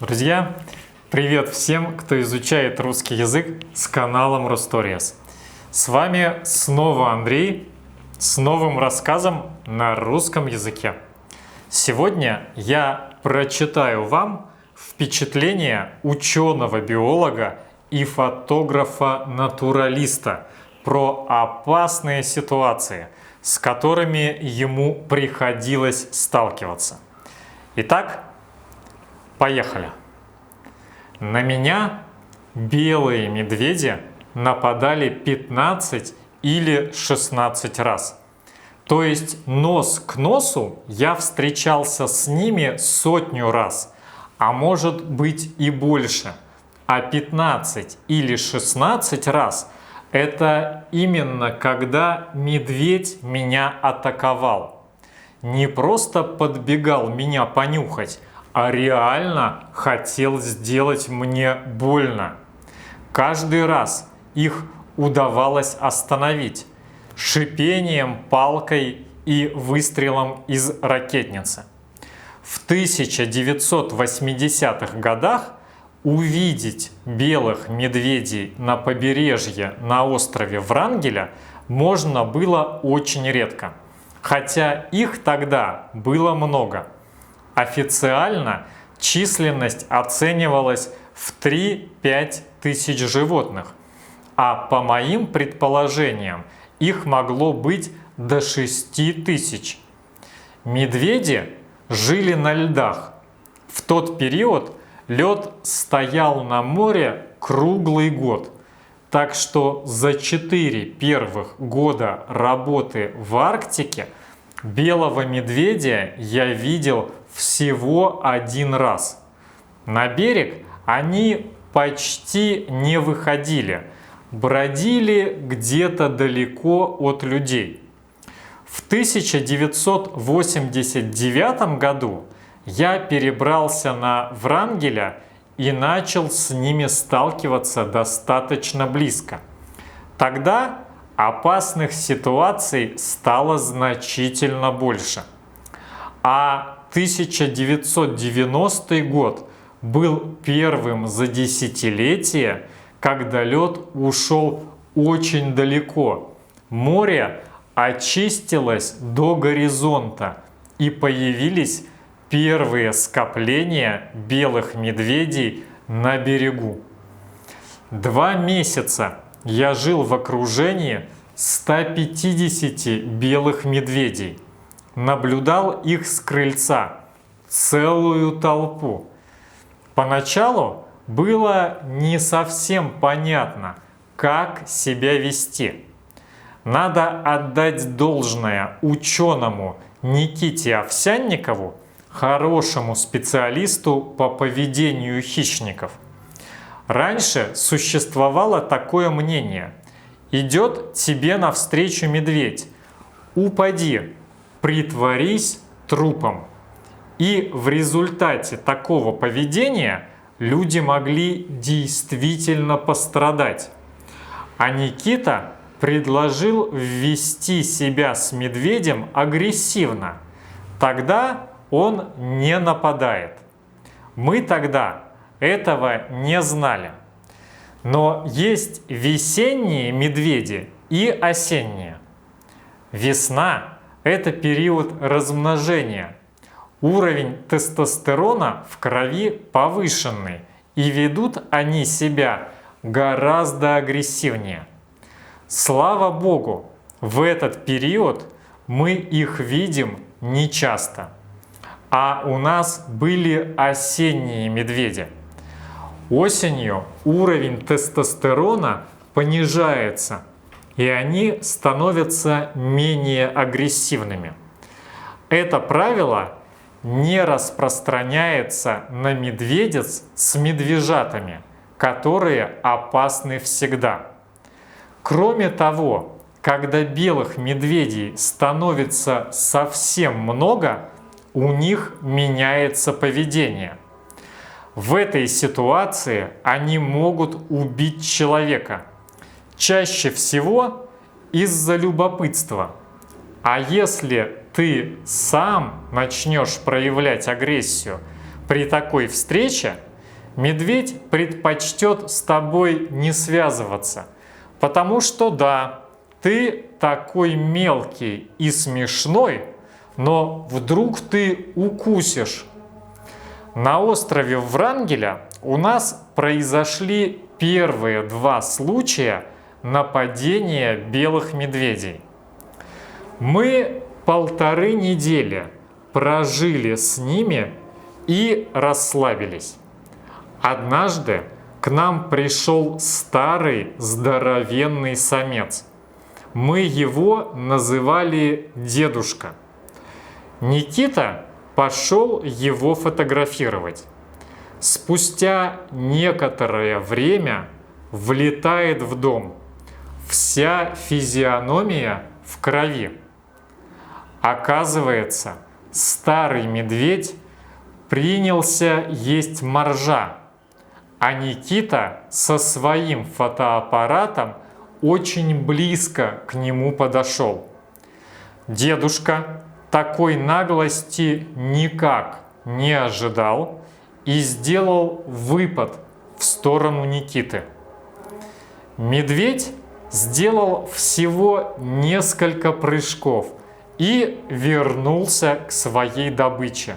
Друзья, привет всем, кто изучает русский язык с каналом Русториас. С вами снова Андрей с новым рассказом на русском языке. Сегодня я прочитаю вам впечатление ученого-биолога и фотографа-натуралиста про опасные ситуации, с которыми ему приходилось сталкиваться. Итак, поехали. На меня белые медведи нападали 15 или 16 раз. То есть нос к носу я встречался с ними сотню раз, а может быть и больше. А 15 или 16 раз – это именно когда медведь меня атаковал. Не просто подбегал меня понюхать, а реально хотел сделать мне больно. Каждый раз их удавалось остановить шипением, палкой и выстрелом из ракетницы. В 1980-х годах увидеть белых медведей на побережье на острове Врангеля можно было очень редко, хотя их тогда было много. Официально численность оценивалась в 3-5 тысяч животных, а по моим предположениям их могло быть до 6 тысяч. Медведи жили на льдах. В тот период лед стоял на море круглый год, так что за 4 первых года работы в Арктике белого медведя я видел всего один раз. На берег они почти не выходили, бродили где-то далеко от людей. В 1989 году я перебрался на Врангеля и начал с ними сталкиваться достаточно близко. Тогда опасных ситуаций стало значительно больше. А 1990 год был первым за десятилетие, когда лед ушел очень далеко. Море очистилось до горизонта, и появились первые скопления белых медведей на берегу. 2 месяца я жил в окружении 150 белых медведей. Наблюдал их с крыльца, целую толпу. Поначалу было не совсем понятно, как себя вести. Надо отдать должное ученому Никите Овсянникову, хорошему специалисту по поведению хищников. Раньше существовало такое мнение: идет тебе навстречу медведь, упади, притворись трупом. И в результате такого поведения люди могли действительно пострадать. А Никита предложил ввести себя с медведем агрессивно. Тогда он не нападает. Мы тогда этого не знали. Но есть весенние медведи и осенние. Весна – это период размножения. Уровень тестостерона в крови повышенный, и ведут они себя гораздо агрессивнее. Слава Богу, в этот период мы их видим нечасто. А у нас были осенние медведи. Осенью уровень тестостерона понижается, и они становятся менее агрессивными. Это правило не распространяется на медведец с медвежатами, которые опасны всегда. Кроме того, когда белых медведей становится совсем много, у них меняется поведение. В этой ситуации они могут убить человека. Чаще всего из-за любопытства. А если ты сам начнешь проявлять агрессию при такой встрече, медведь предпочтет с тобой не связываться, потому что да, ты такой мелкий и смешной, но вдруг ты укусишь. На острове Врангеля у нас произошли первые 2 случая нападения белых медведей. Мы 1,5 недели прожили с ними и расслабились. Однажды к нам пришел старый здоровенный самец. Мы его называли Дедушка. Никита пошел его фотографировать. Спустя некоторое время влетает в дом. Вся физиономия в крови. Оказывается, старый медведь принялся есть моржа, а Никита со своим фотоаппаратом очень близко к нему подошел. Дедушка такой наглости никак не ожидал и сделал выпад в сторону Никиты. Медведь сделал всего несколько прыжков и вернулся к своей добыче.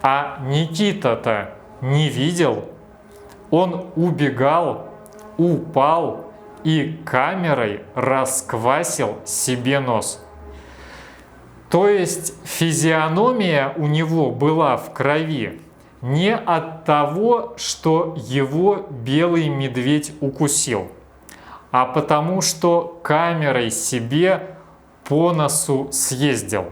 А Никита-то не видел. Он убегал, упал и камерой расквасил себе нос. То есть физиономия у него была в крови не от того, что его белый медведь укусил, а потому что камерой себе по носу съездил.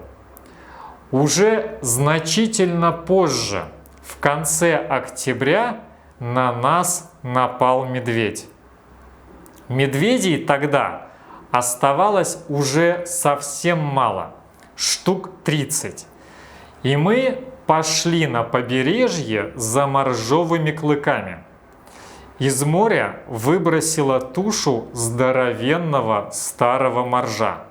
Уже значительно позже, в конце октября, на нас напал медведь. Медведей тогда оставалось уже совсем мало, штук 30. И мы пошли на побережье за моржовыми клыками. Из моря выбросило тушу здоровенного старого моржа.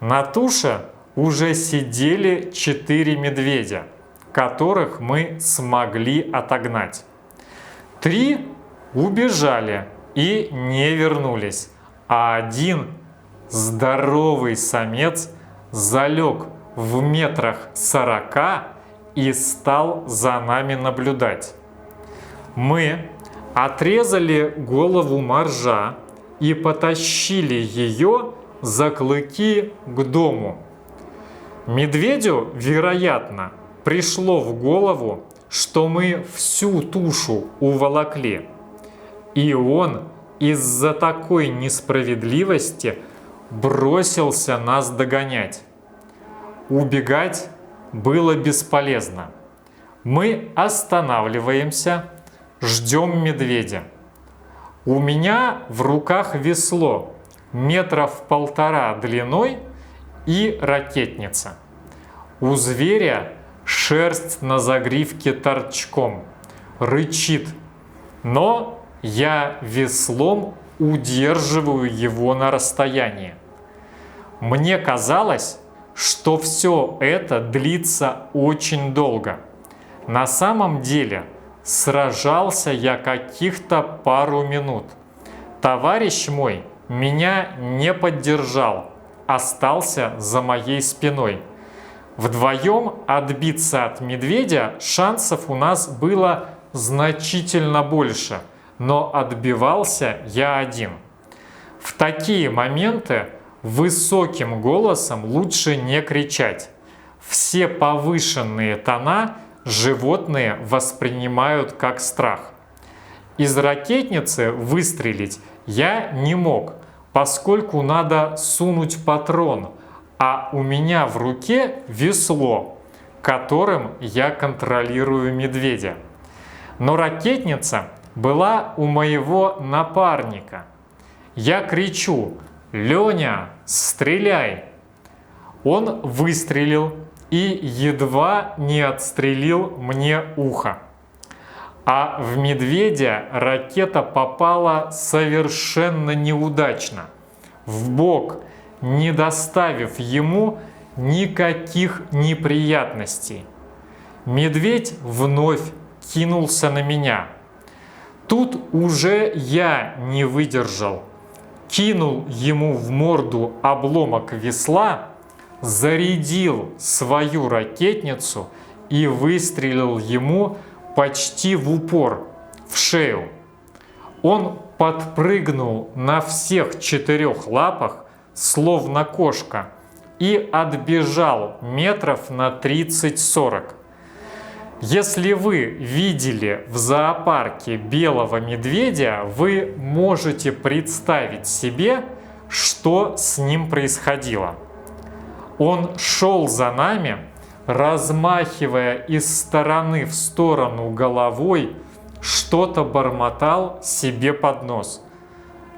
На туше уже сидели 4 медведя, которых мы смогли отогнать. 3 убежали и не вернулись, а 1 здоровый самец залег в 40 метрах и стал за нами наблюдать. Мы отрезали голову моржа и потащили ее за клыки к дому. Медведю, вероятно, пришло в голову, что мы всю тушу уволокли. И он из-за такой несправедливости бросился нас догонять. Убегать было бесполезно. Мы останавливаемся, ждем медведя. У меня в руках весло 1,5 метра длиной и ракетница. У зверя шерсть на загривке торчком, рычит, но я веслом удерживаю его на расстоянии. Мне казалось, что все это длится очень долго. На самом деле сражался я каких-то пару минут. Товарищ мой меня не поддержал, остался за моей спиной. Вдвоем отбиться от медведя шансов у нас было значительно больше, но отбивался я один. В такие моменты высоким голосом лучше не кричать. Все повышенные тона животные воспринимают как страх. Из ракетницы выстрелить я не мог, поскольку надо сунуть патрон, а у меня в руке весло, которым я контролирую медведя. Но ракетница была у моего напарника. Я кричу: «Леня, стреляй!» Он выстрелил и едва не отстрелил мне ухо. А в медведя ракета попала совершенно неудачно, в бок, не доставив ему никаких неприятностей. Медведь вновь кинулся на меня, Тут уже я не выдержал, кинул ему в морду обломок весла, зарядил свою ракетницу и выстрелил ему почти в упор, в шею. Он подпрыгнул на всех 4 лапах, словно кошка, и отбежал метров на 30-40. Если вы видели в зоопарке белого медведя, вы можете представить себе, что с ним происходило. Он шел за нами, размахивая из стороны в сторону головой, что-то бормотал себе под нос.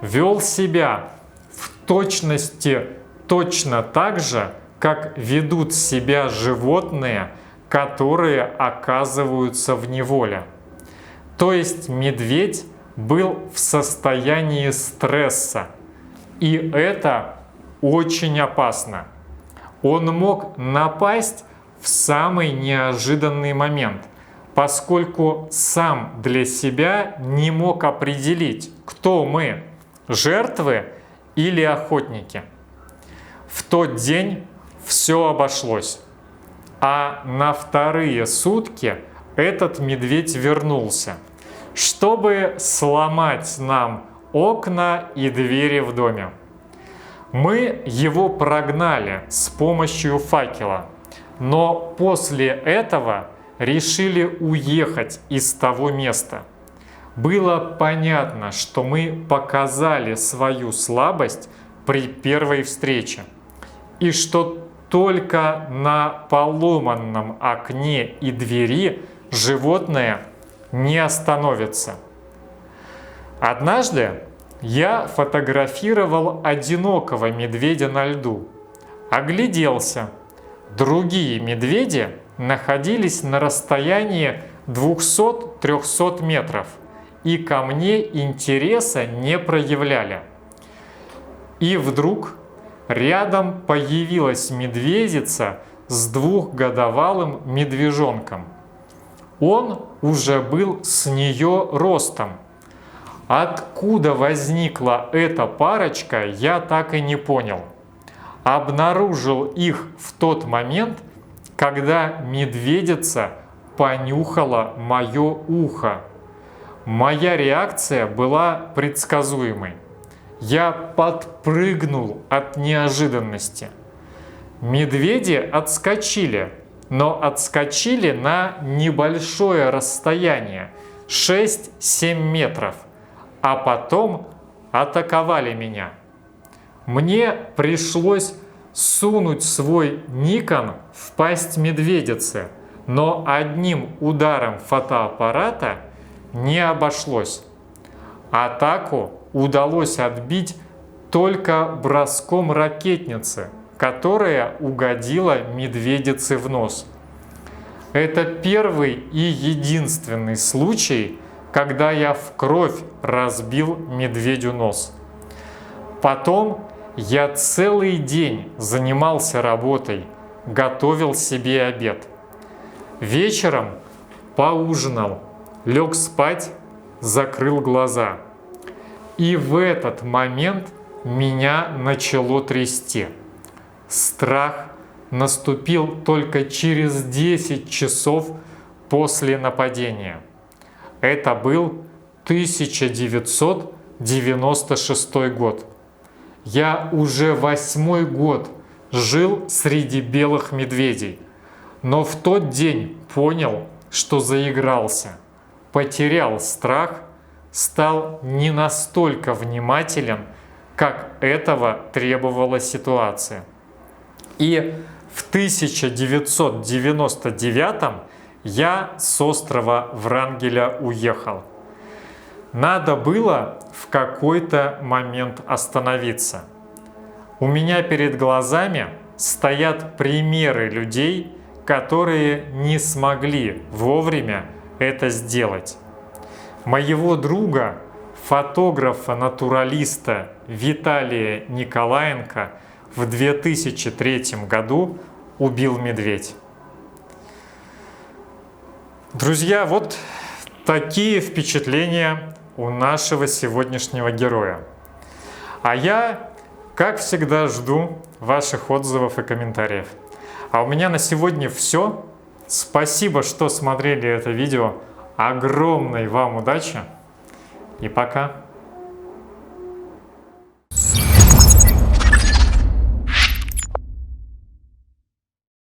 Вел себя в точности точно так же, как ведут себя животные, которые оказываются в неволе. То есть медведь был в состоянии стресса, и это очень опасно. Он мог напасть в самый неожиданный момент, поскольку сам для себя не мог определить, кто мы – жертвы или охотники. В тот день все обошлось. А на вторые сутки этот медведь вернулся, чтобы сломать нам окна и двери в доме. Мы его прогнали с помощью факела, но после этого решили уехать из того места. Было понятно, что мы показали свою слабость при первой встрече, и что только на поломанном окне и двери животное не остановится. Однажды я фотографировал одинокого медведя на льду. Огляделся. Другие медведи находились на расстоянии 200-300 метров и ко мне интереса не проявляли. И вдруг рядом появилась медведица с 2-годовалым медвежонком. Он уже был с нее ростом. Откуда возникла эта парочка, я так и не понял. Обнаружил их в тот момент, когда медведица понюхала мое ухо. Моя реакция была предсказуемой. Я подпрыгнул от неожиданности. Медведи отскочили, но отскочили на небольшое расстояние, 6-7 метров, а потом атаковали меня. Мне пришлось сунуть свой Nikon в пасть медведицы, но одним ударом фотоаппарата не обошлось. Атаку удалось отбить только броском ракетницы, которая угодила медведице в нос. Это первый и единственный случай, когда я в кровь разбил медведю нос. Потом я целый день занимался работой, готовил себе обед. Вечером поужинал, лег спать, закрыл глаза. И в этот момент меня начало трясти. Страх наступил только через 10 часов после нападения. Это был 1996 год. Я уже 8-й год жил среди белых медведей, но в тот день понял, что заигрался, потерял страх, стал не настолько внимателен, как этого требовала ситуация. И в 1999 я с острова Врангеля уехал. Надо было в какой-то момент остановиться. У меня перед глазами стоят примеры людей, которые не смогли вовремя это сделать. Моего друга, фотографа-натуралиста Виталия Николаенко в 2003 году убил медведь. Друзья, вот такие впечатления у нашего сегодняшнего героя. А я, как всегда, жду ваших отзывов и комментариев. А у меня на сегодня все. Спасибо, что смотрели это видео. Огромной вам удачи и пока!